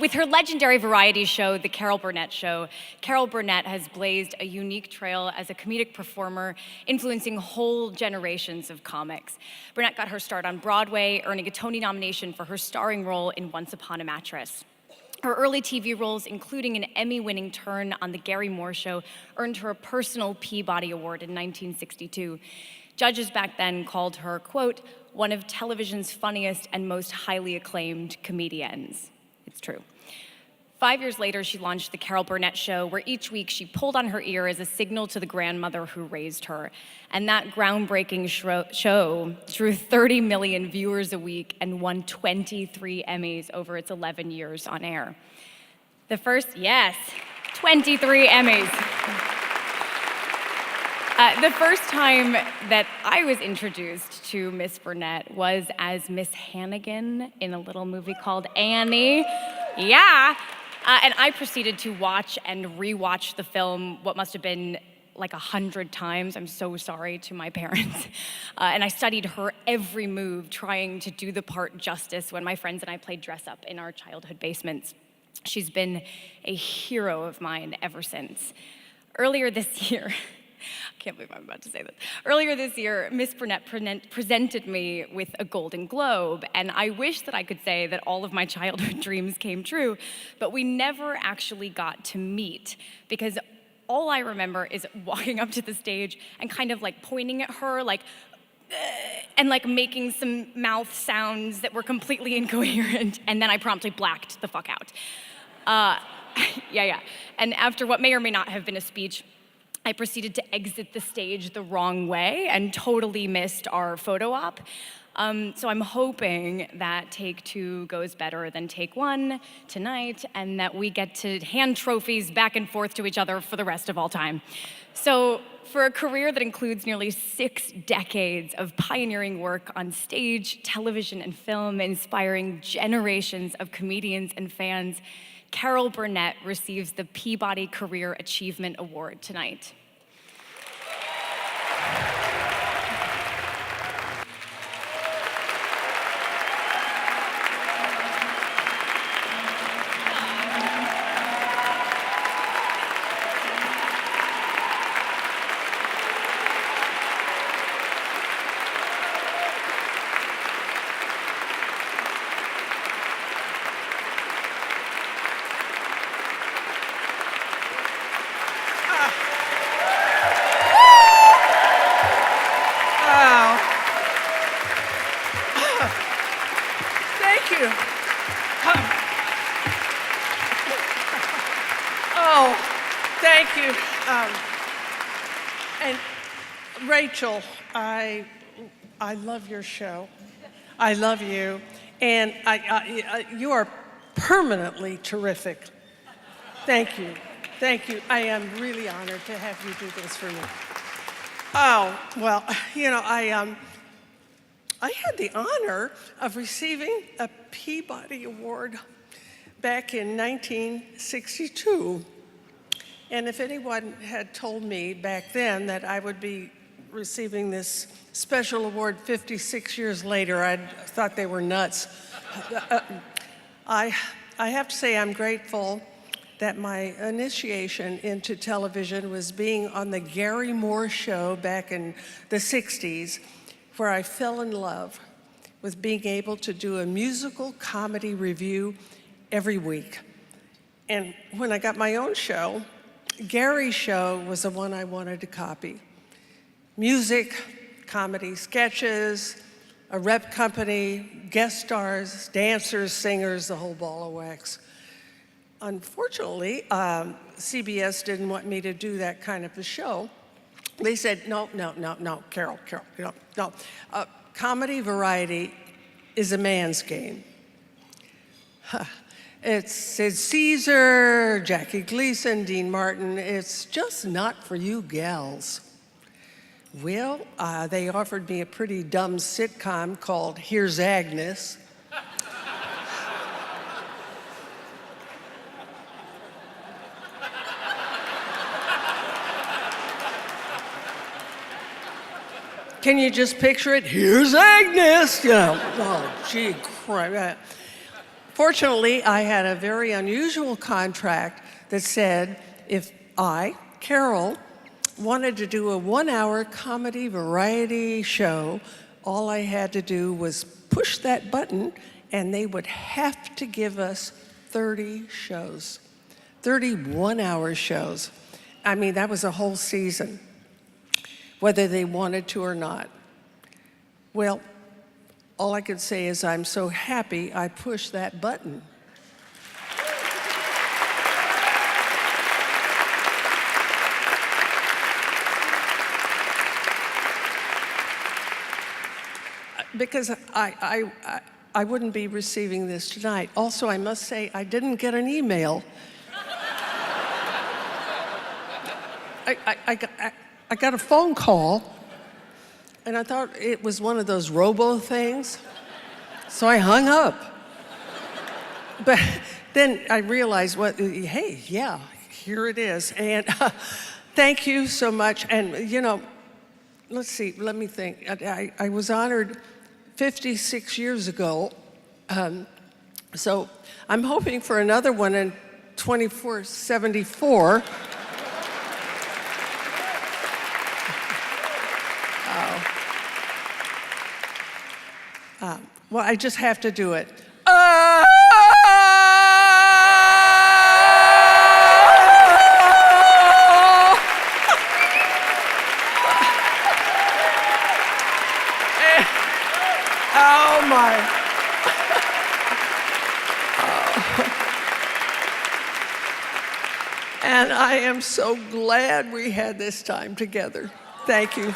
With her legendary variety show, The Carol Burnett Show, Carol Burnett has blazed a unique trail as a comedic performer, influencing whole generations of comics. Burnett got her start on Broadway, earning a Tony nomination for her starring role in Once Upon a Mattress. Her early TV roles, including an Emmy-winning turn on The Gary Moore Show, earned her a personal Peabody Award in 1962. Judges back then called her, quote, one of television's funniest and most highly acclaimed comediennes. It's true. 5 years later, she launched The Carol Burnett Show, where each week she pulled on her ear as a signal to the grandmother who raised her. And that groundbreaking show drew 30 million viewers a week and won 23 Emmys over its 11 years on air. The first, yes, 23 Emmys. The first time that I was introduced to Miss Burnett was as Miss Hannigan in a little movie called Annie. Yeah. And I proceeded to watch and rewatch the film what must have been like 100 times. I'm so sorry to my parents. And I studied her every move, trying to do the part justice when my friends and I played dress up in our childhood basements. She's been a hero of mine ever since. Earlier this year, I can't believe I'm about to say this. Earlier this year, Miss Burnett presented me with a Golden Globe, and I wish that I could say that all of my childhood dreams came true, but we never actually got to meet, because all I remember is walking up to the stage and kind of like pointing at her, like, and like making some mouth sounds that were completely incoherent, and then I promptly blacked the fuck out. Yeah. And after what may or may not have been a speech, I proceeded to exit the stage the wrong way and totally missed our photo op. So I'm hoping that take two goes better than take one tonight, and that we get to hand trophies back and forth to each other for the rest of all time. So for a career that includes nearly 6 decades of pioneering work on stage, television, and film, inspiring generations of comedians and fans, Carol Burnett receives the Peabody Career Achievement Award tonight. Rachel, I love your show. I love you, and you are permanently terrific. Thank you. I am really honored to have you do this for me. Oh, well, you know, I had the honor of receiving a Peabody Award back in 1962. And if anyone had told me back then that I would be receiving this special award 56 years later, I'd thought they were nuts. I have to say I'm grateful that my initiation into television was being on the Gary Moore Show back in the 60s, where I fell in love with being able to do a musical comedy review every week. And when I got my own show, Gary's show was the one I wanted to copy. Music, comedy, sketches, a rep company, guest stars, dancers, singers, the whole ball of wax. Unfortunately, CBS didn't want me to do that kind of a show. They said, no, Carol, no. Comedy variety is a man's game. It's Caesar, Jackie Gleason, Dean Martin. It's just not for you gals. Well, they offered me a pretty dumb sitcom called Here's Agnes. Can you just picture it? Here's Agnes! You know, oh, gee, crap. Fortunately, I had a very unusual contract that said if I, Carol, wanted to do a 1-hour comedy variety show, all I had to do was push that button and they would have to give us 30 shows, 30 one-hour shows. I mean, that was a whole season, whether they wanted to or not. Well, all I could say is I'm so happy I pushed that button. Because I wouldn't be receiving this tonight. Also, I must say, I didn't get an email. I got a phone call, and I thought it was one of those robo things, so I hung up. But then I realized, hey, yeah, here it is. And thank you so much. And, you know, let's see, let me think. I was honored 56 years ago, so I'm hoping for another one in 2474. Well, I just have to do it. Oh my. And I am so glad we had this time together. Thank you.